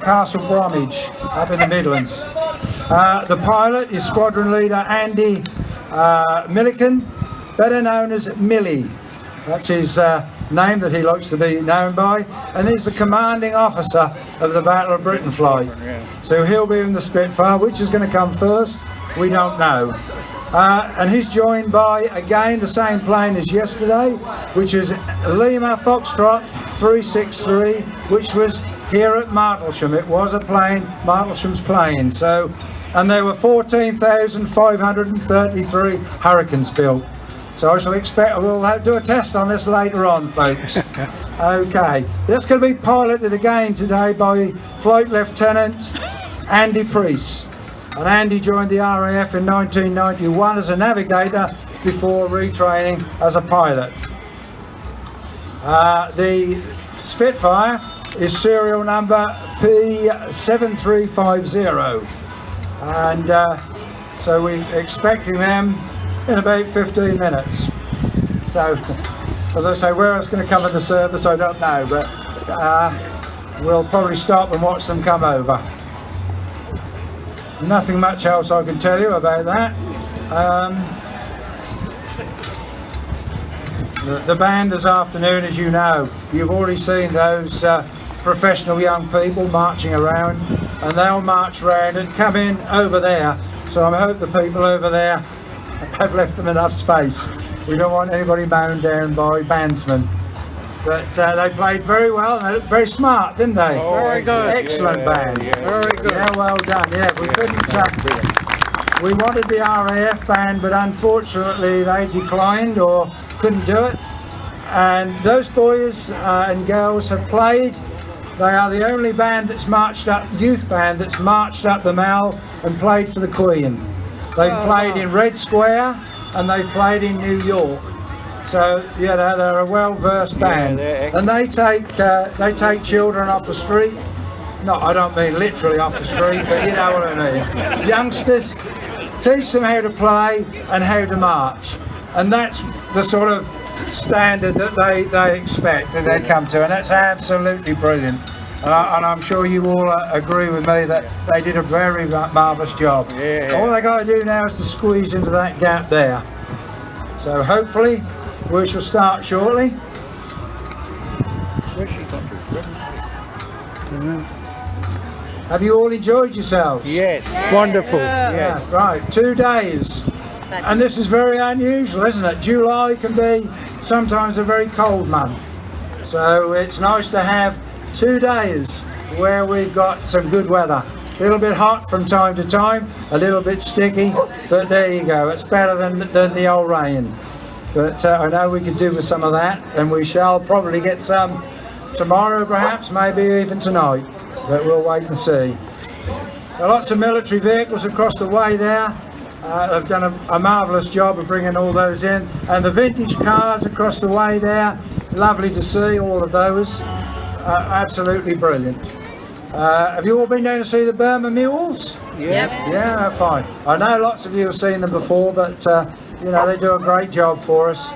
Castle Bromwich up in the Midlands. The pilot is Squadron Leader Andy Milliken, better known as Millie. That's his name that he likes to be known by, and he's the commanding officer of the Battle of Britain flight. So he'll be in the Spitfire. Which is going to come first, we don't know. And he's joined by, again, the same plane as yesterday, which is Lima Foxtrot 363, which was here at Martlesham. It was a plane, Martlesham's plane. So, and there were 14,533 Hurricanes built. So I shall expect we'll do a test on this later on, folks. Okay, that's going to be piloted again today by Flight Lieutenant Andy Priest. And Andy joined the RAF in 1991 as a navigator before retraining as a pilot. The Spitfire is serial number P7350, and so we're expecting them in about 15 minutes. So, as I say, where it's going to come in the service, I don't know, but we'll probably stop and watch them come over. Nothing much else I can tell you about that. The band this afternoon, as you know, you've already seen those professional young people marching around, and they'll march around and come in over there. So I hope the people over there have left them enough space. We don't want anybody mown down by bandsmen. But they played very well, and they looked very smart, didn't they? Oh, very good. Excellent band. Very good. Yeah, well done. Yeah, we couldn't. We wanted the RAF band, but unfortunately they declined or couldn't do it. And those boys and girls have played. They are the only band that's marched up, youth band that's marched up the Mall and played for the Queen. They've played in Red Square and they've played in New York. So yeah, they're a well-versed band, and they take children off the street. No, I don't mean literally off the street, but you know what I mean. Youngsters, teach them how to play and how to march, and that's the sort of standard that they expect and they come to, and that's absolutely brilliant. And I'm sure you all agree with me that they did a very marvellous job. Yeah. All they got to do now is to squeeze into that gap there. So hopefully we shall start shortly. Have you all enjoyed yourselves? Yes, wonderful. Yeah, right, 2 days. And this is very unusual, isn't it? July can be sometimes a very cold month. So it's nice to have 2 days where we've got some good weather. A little bit hot from time to time, a little bit sticky, but there you go. It's better than the old rain. But I know we could do with some of that, and we shall probably get some tomorrow perhaps, maybe even tonight, but we'll wait and see. There are lots of military vehicles across the way there. They've done a marvellous job of bringing all those in, and the vintage cars across the way there, lovely to see all of those, absolutely brilliant. Have you all been down to see the Burma mules? Yep. Yeah, fine. I know lots of you have seen them before, but you know, they do a great job for us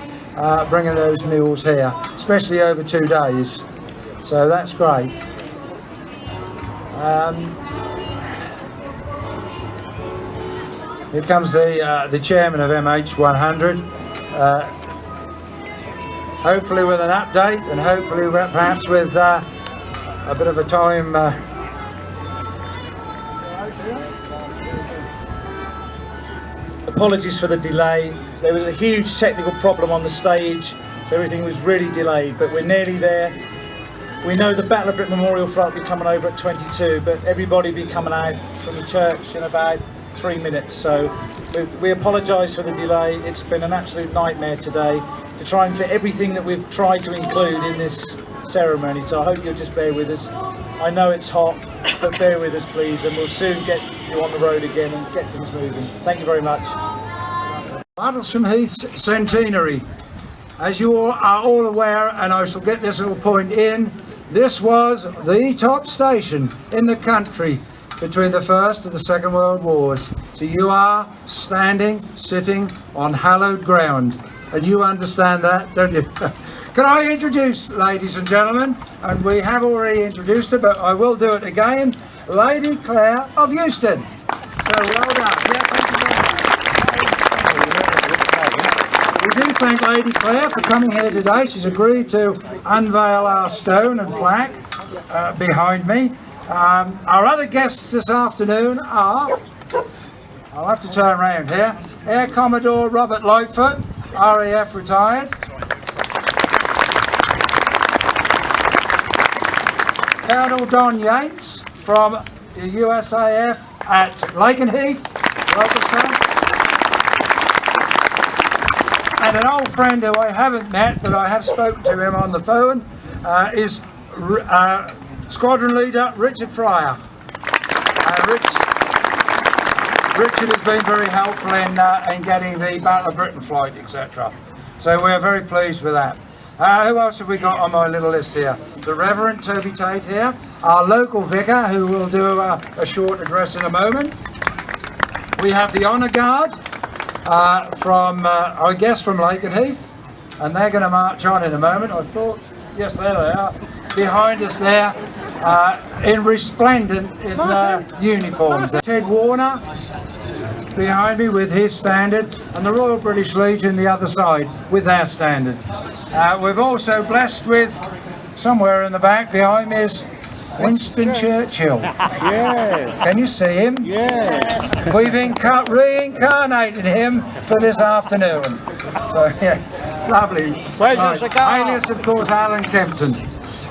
bringing those mules here, especially over 2 days. So that's great. Here comes the chairman of MH100, hopefully with an update, and hopefully perhaps with a bit of a time. Apologies for the delay. There was a huge technical problem on the stage, so everything was really delayed, but we're nearly there. We know the Battle of Britain Memorial Flight will be coming over at 22, but everybody will be coming out from the church in about 3 minutes, so we apologise for the delay. It's been an absolute nightmare today to try and fit everything that we've tried to include in this ceremony, so I hope you'll just bear with us. I know it's hot, but bear with us please, and we'll soon get you on the road again and get things moving. Thank you very much. Martlesham Heath Centenary. As you all are all aware, and I shall get this little point in, this was the top station in the country between the First and the Second World Wars. So you are sitting on hallowed ground, and you understand that, don't you? Can I introduce, ladies and gentlemen, and we have already introduced her, but I will do it again, Lady Claire of Euston. So well done. Yeah, thank you very much. We do thank Lady Claire for coming here today. She's agreed to unveil our stone and plaque behind me. Our other guests this afternoon are, I'll have to turn around here, Air Commodore Robert Lightfoot, RAF retired. Colonel Don Yates from the USAF at Heath, local son. And an old friend who I haven't met, but I have spoken to him on the phone, is Squadron Leader Richard Fryer. Richard has been very helpful in getting the Battle of Britain flight, etc. So we're very pleased with that. Who else have we got on my little list here? The Reverend Toby Tate here, our local vicar who will do a short address in a moment. We have the Honour Guard from, I guess, from Heath, and they're going to march on in a moment. I thought, yes, there they are, behind us there, in resplendent uniforms. Ted Warner behind me with his standard, and the Royal British Legion the other side with their standard. We've also blessed with, somewhere in the back behind me is Winston Churchill. Yeah. Can you see him? Yeah. We've reincarnated him for this afternoon. So yeah, lovely. Where's your cigar? Alias, of course, Alan Kempton.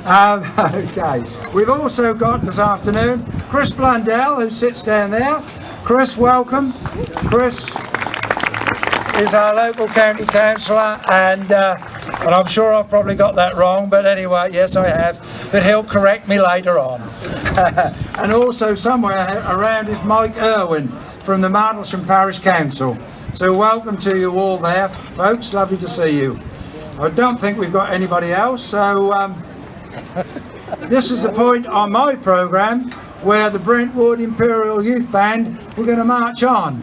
Okay. We've also got this afternoon Chris Blundell, who sits down there. Chris, welcome. Chris is our local county councillor, and I'm sure I've probably got that wrong, but anyway, yes I have, but he'll correct me later on. And also somewhere around is Mike Irwin from the Martlesham Parish Council. So welcome to you all there, folks, lovely to see you. I don't think we've got anybody else, so this is the point on my programme where the Brentwood Imperial Youth Band were going to march on,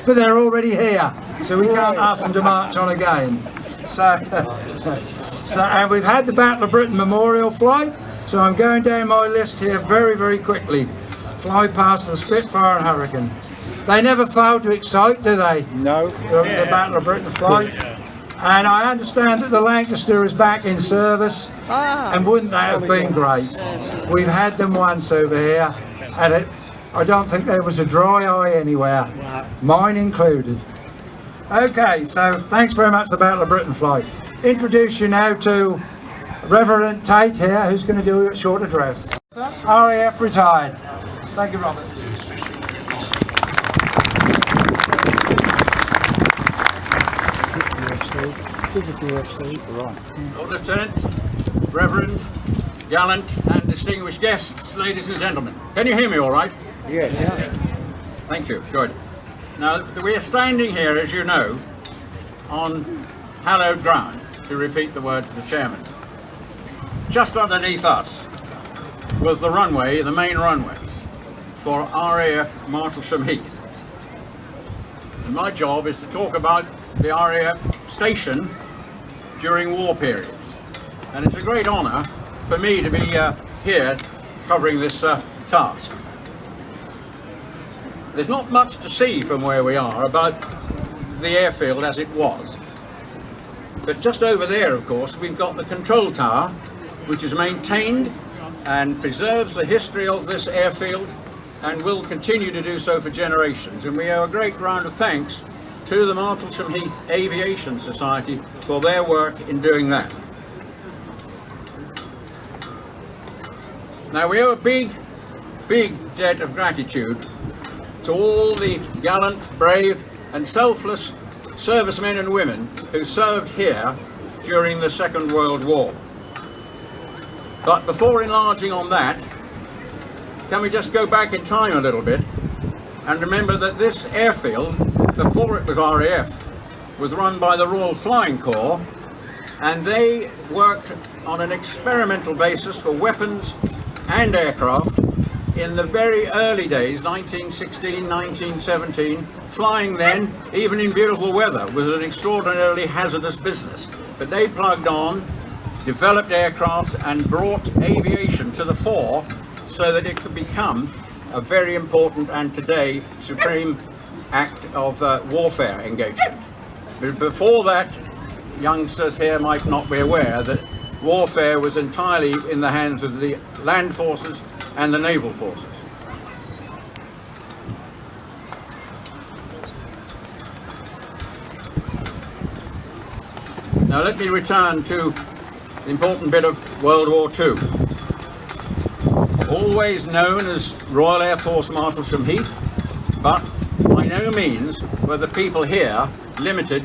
but they're already here, so we can't ask them to march on again. So and we've had the Battle of Britain Memorial flight, so I'm going down my list here very, very quickly. Fly past the Spitfire and Hurricane. They never fail to excite, do they? No. The Battle of Britain flight. And I understand that the Lancaster is back in service, and wouldn't that have been great? We've had them once over here, and I don't think there was a dry eye anywhere, mine included. Okay, so thanks very much for the Battle of Britain flight. Introduce you now to Reverend Tate here, who's going to do a short address. RAF retired. Thank you, Robert. Old Lieutenant, Reverend, gallant and distinguished guests, ladies and gentlemen. Can you hear me all right? Yes. Thank you, good. Now, we are standing here, as you know, on hallowed ground, to repeat the words of the chairman. Just underneath us was the runway, the main runway, for RAF Martlesham Heath. And my job is to talk about the RAF station during war periods. And it's a great honour for me to be here covering this task. There's not much to see from where we are about the airfield as it was. But just over there, of course, we've got the control tower, which is maintained and preserves the history of this airfield and will continue to do so for generations. And we owe a great round of thanks to the Martlesham Heath Aviation Society for their work in doing that. Now we owe a big debt of gratitude to all the gallant, brave and selfless servicemen and women who served here during the Second World War. But before enlarging on that, can we just go back in time a little bit and remember that this airfield, before it was RAF, was run by the Royal Flying Corps, and they worked on an experimental basis for weapons and aircraft in the very early days, 1916, 1917. Flying then, even in beautiful weather, was an extraordinarily hazardous business. But they plugged on developed aircraft and brought aviation to the fore so that it could become a very important and today supreme act of warfare engagement. But before that, youngsters here might not be aware that warfare was entirely in the hands of the land forces and the naval forces. Now let me return to the important bit of World War II. Always known as Royal Air Force Martlesham Heath, but by no means were the people here limited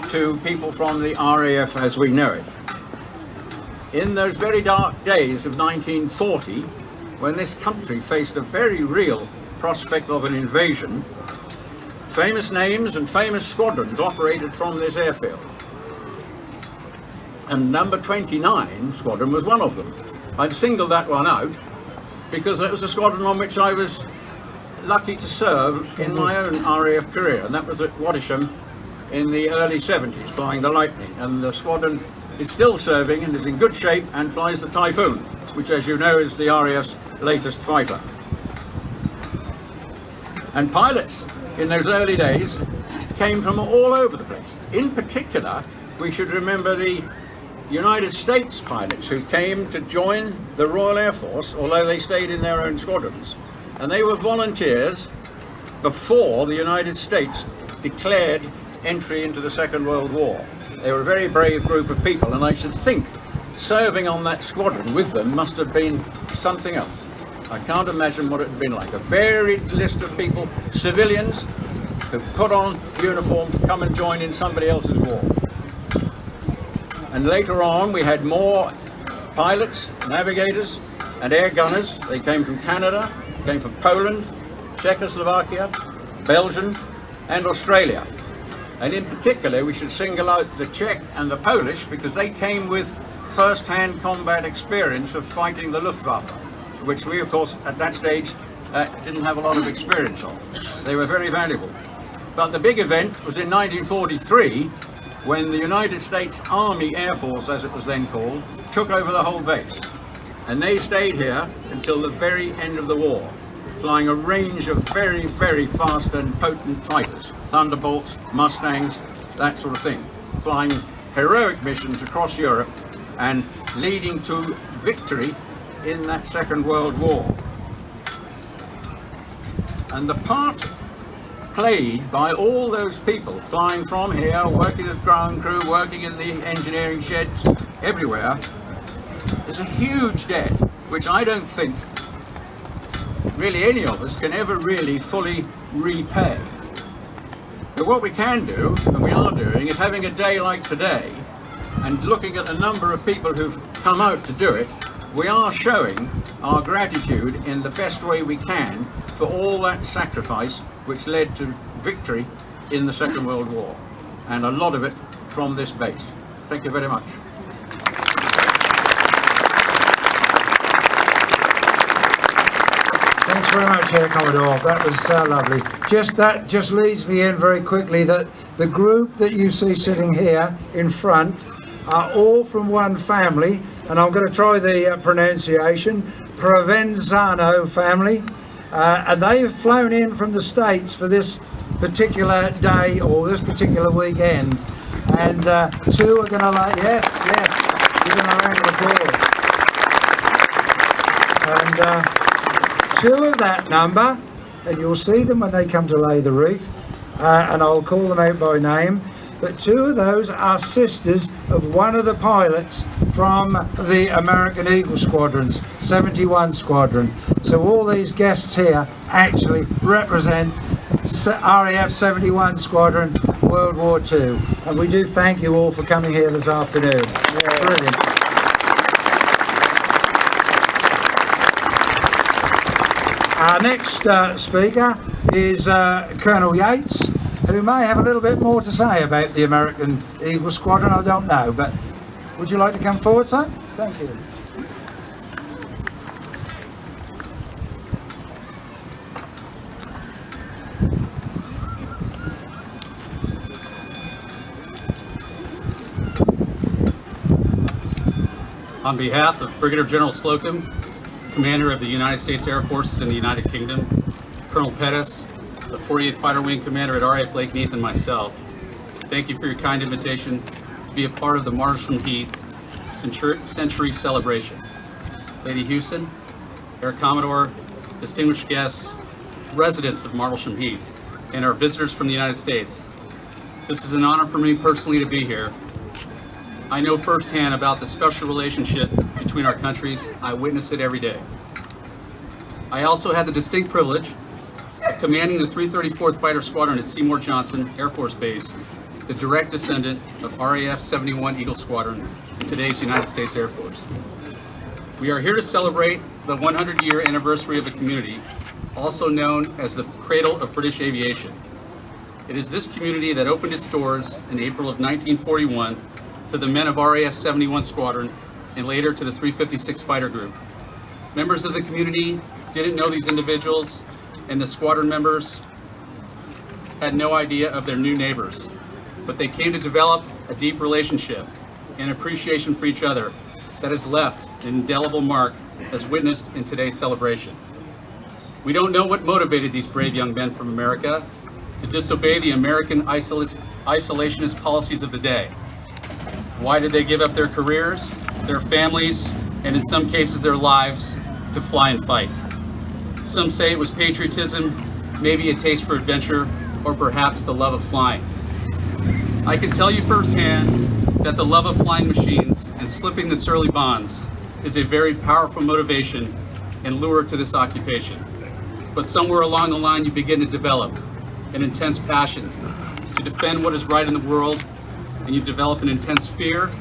to people from the RAF as we know it. In those very dark days of 1940, when this country faced a very real prospect of an invasion, famous names and famous squadrons operated from this airfield. And number 29 squadron was one of them. I've singled that one out because that was a squadron on which I was lucky to serve in my own RAF career, and that was at Martlesham in the early 70s, flying the Lightning. And the squadron is still serving and is in good shape and flies the Typhoon, which, as you know, is the RAF's latest fighter. And pilots in those early days came from all over the place. In particular, we should remember the United States pilots who came to join the Royal Air Force, although they stayed in their own squadrons. And they were volunteers before the United States declared entry into the Second World War. They were a very brave group of people, and I should think serving on that squadron with them must have been something else. I can't imagine what it had been like. A varied list of people, civilians, who put on uniform to come and join in somebody else's war. And later on we had more pilots, navigators and air gunners. They came from Canada, came from Poland, Czechoslovakia, Belgium and Australia. And in particular we should single out the Czech and the Polish because they came with first-hand combat experience of fighting the Luftwaffe, which we of course at that stage didn't have a lot of experience of. They were very valuable. But the big event was in 1943 when the United States Army Air Force, as it was then called, took over the whole base. And they stayed here until the very end of the war, flying a range of very, very fast and potent fighters, Thunderbolts, Mustangs, that sort of thing, flying heroic missions across Europe and leading to victory in that Second World War. And the part played by all those people flying from here, working as ground crew, working in the engineering sheds, everywhere, is a huge debt which I don't think really any of us can ever really fully repay. But what we can do, and we are doing, is having a day like today and looking at the number of people who've come out to do it, we are showing our gratitude in the best way we can for all that sacrifice which led to victory in the Second World War, and a lot of it from this base. Thank you very much. Thanks very much, Herr Commodore. That was lovely. That just leads me in very quickly that the group that you see sitting here in front are all from one family, and I'm going to try the pronunciation, Provenzano family. And they have flown in from the States for this particular day or this particular weekend. And two are going to like, yes, give them a round of applause. And two of that number, and you'll see them when they come to lay the wreath, and I'll call them out by name, but two of those are sisters of one of the pilots from the American Eagle Squadrons, 71 Squadron. So all these guests here actually represent RAF 71 Squadron, World War II. And we do thank you all for coming here this afternoon. Yeah. Brilliant. Our next speaker is Colonel Yates, who may have a little bit more to say about the American Eagle Squadron, I don't know, but would you like to come forward, sir? Thank you. On behalf of Brigadier General Slocum, Commander of the United States Air Forces in the United Kingdom, Colonel Pettis, the 48th Fighter Wing Commander at RAF Lake Heath, and myself, thank you for your kind invitation to be a part of the Martlesham Heath Century Celebration. Lady Houston, Air Commodore, distinguished guests, residents of Martlesham Heath, and our visitors from the United States, this is an honor for me personally to be here. I know firsthand about the special relationship between our countries. I witness it every day. I also had the distinct privilege of commanding the 334th Fighter Squadron at Seymour Johnson Air Force Base, the direct descendant of RAF 71 Eagle Squadron in today's United States Air Force. We are here to celebrate the 100-year anniversary of the community, also known as the cradle of British aviation. It is this community that opened its doors in April of 1941 to the men of RAF 71 Squadron and later to the 356 Fighter Group. Members of the community didn't know these individuals, and the squadron members had no idea of their new neighbors, but they came to develop a deep relationship and appreciation for each other that has left an indelible mark as witnessed in today's celebration. We don't know what motivated these brave young men from America to disobey the American isolationist policies of the day. Why did they give up their careers, their families, and in some cases their lives to fly and fight? Some say it was patriotism, maybe a taste for adventure, or perhaps the love of flying. I can tell you firsthand that the love of flying machines and slipping the surly bonds is a very powerful motivation and lure to this occupation. But somewhere along the line you begin to develop an intense passion to defend what is right in the world, and you develop an intense fear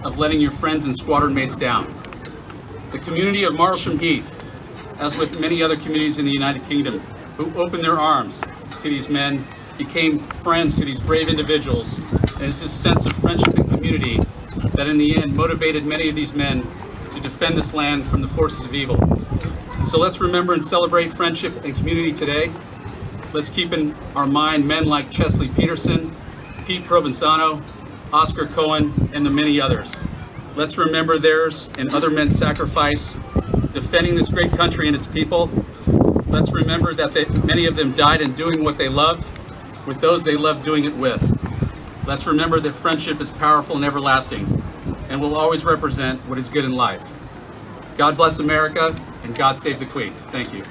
of letting your friends and squadron mates down. The community of Martlesham Heath, as with many other communities in the United Kingdom, who opened their arms to these men, became friends to these brave individuals, and it's this sense of friendship and community that in the end motivated many of these men to defend this land from the forces of evil. So let's remember and celebrate friendship and community today. Let's keep in our mind men like Chesley Peterson, Pete Provenzano, Oscar Cohen, and the many others. Let's remember theirs and other men's sacrifice defending this great country and its people. Let's remember that many of them died in doing what they loved with those they loved doing it with. Let's remember that friendship is powerful and everlasting and will always represent what is good in life. God bless America and God save the Queen. Thank you.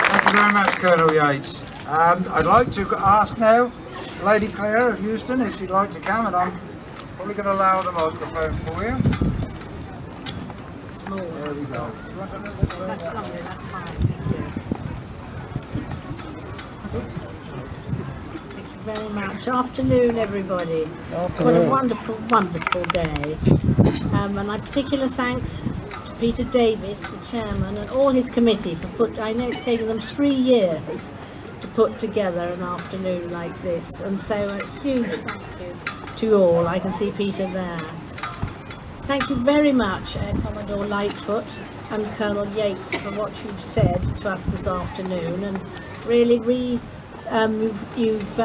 Thank you very much, Colonel Yates. I'd like to ask now Lady Claire of Houston if she'd like to come, and I'm probably going to allow the microphone for you. Small. There we go. That's lovely, that's fine. Thank you very much. Afternoon, everybody. What a wonderful, wonderful day. And my particular thanks to Peter Davis, the chairman, and all his committee I know it's taken them 3 years to put together an afternoon like this, and so a huge thank you to you all. I can see Peter there. Thank you very much, Commodore Lightfoot and Colonel Yates, for what you've said to us this afternoon, and really you've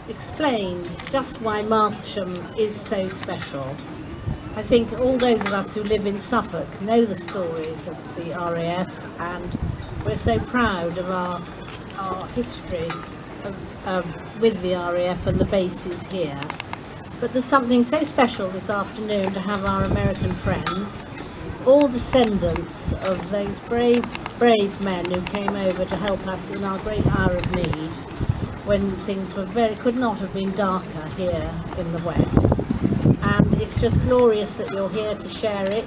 explained just why Martlesham is so special. I think all those of us who live in Suffolk know the stories of the RAF, and we're so proud of our history with the RAF and the bases here. But there's something so special this afternoon to have our American friends, all descendants of those brave men who came over to help us in our great hour of need, when things could not have been darker here in the West. And it's just glorious that you're here to share it.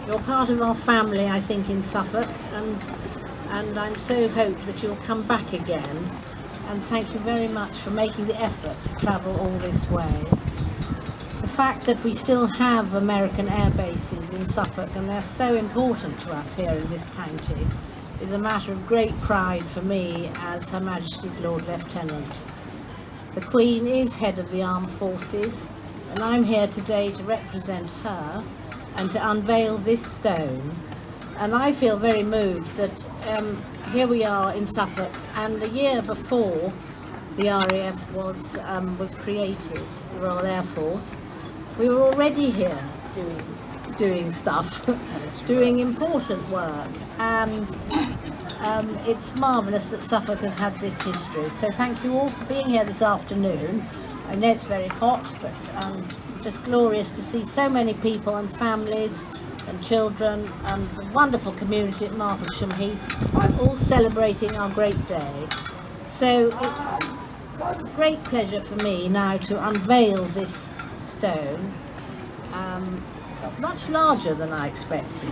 You're part of our family, I think, in Suffolk, and I'm so hope that you'll come back again. And thank you very much for making the effort to travel all this way. The fact that we still have American air bases in Suffolk, and they're so important to us here in this county, is a matter of great pride for me as Her Majesty's Lord Lieutenant. The Queen is head of the Armed Forces, and I'm here today to represent her and to unveil this stone, And I feel very moved that here we are in Suffolk, and the year before the RAF was created, the Royal Air Force, we were already here doing stuff, doing important work, and it's marvellous that Suffolk has had this history. So thank you all for being here this afternoon. I know it's very hot, but just glorious to see so many people and families and children and the wonderful community at Martlesham Heath, all celebrating our great day. So it's a great pleasure for me now to unveil this stone. It's much larger than I expected.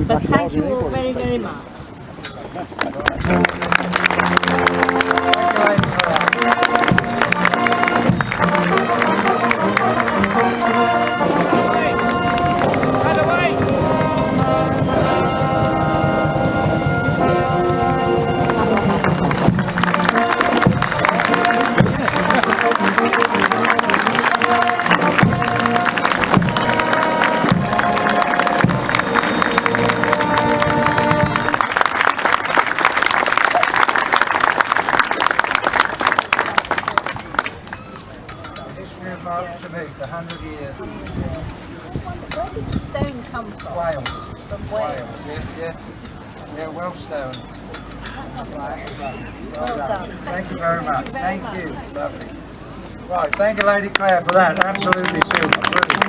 But thank you all very, very much. Martlesham Heath, 100 years. Where did the stone come from? Wales. From Wales. Yes. Yeah, well stone. Well done. Thank you very much. Thank you. Lovely. Right, thank you, Lady Claire, for that. Absolutely super. Brilliant.